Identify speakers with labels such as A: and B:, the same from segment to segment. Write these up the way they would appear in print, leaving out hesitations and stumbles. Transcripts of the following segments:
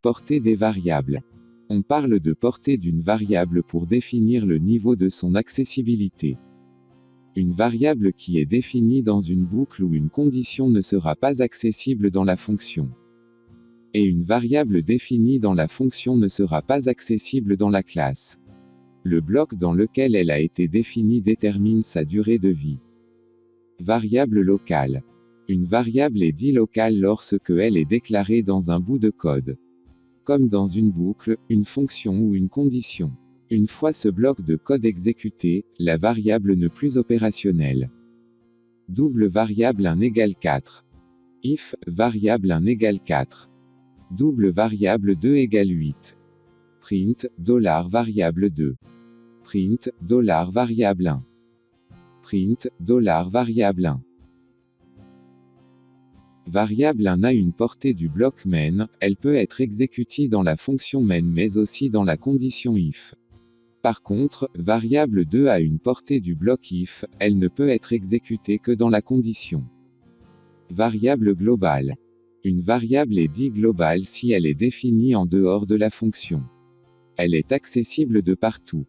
A: Portée des variables. On parle de portée d'une variable pour définir le niveau de son accessibilité. Une variable qui est définie dans une boucle ou une condition ne sera pas accessible dans la fonction. Et une variable définie dans la fonction ne sera pas accessible dans la classe. Le bloc dans lequel elle a été définie détermine sa durée de vie. Variable locale. Une variable est dite locale lorsque elle est déclarée dans un bout de code. Comme dans une boucle, une fonction ou une condition. Une fois ce bloc de code exécuté, la variable n'est plus opérationnelle. Double variable 1 égale 4. If, variable 1 égale 4. Double variable 2 égale 8. Print, $variable 2. Print, $variable 1. Print, $variable 1. Variable 1 a une portée du bloc main, elle peut être exécutée dans la fonction main mais aussi dans la condition if. Par contre, variable 2 a une portée du bloc if, elle ne peut être exécutée que dans la condition. Variable globale. Une variable est dite globale si elle est définie en dehors de la fonction. Elle est accessible de partout.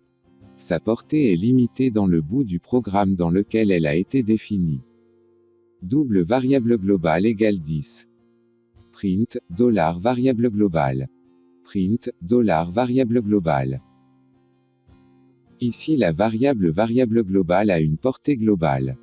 A: Sa portée est limitée dans le bout du programme dans lequel elle a été définie. Double variable globale égale 10. Print, $variable global. Print, $variable global. Ici la variable globale a une portée globale.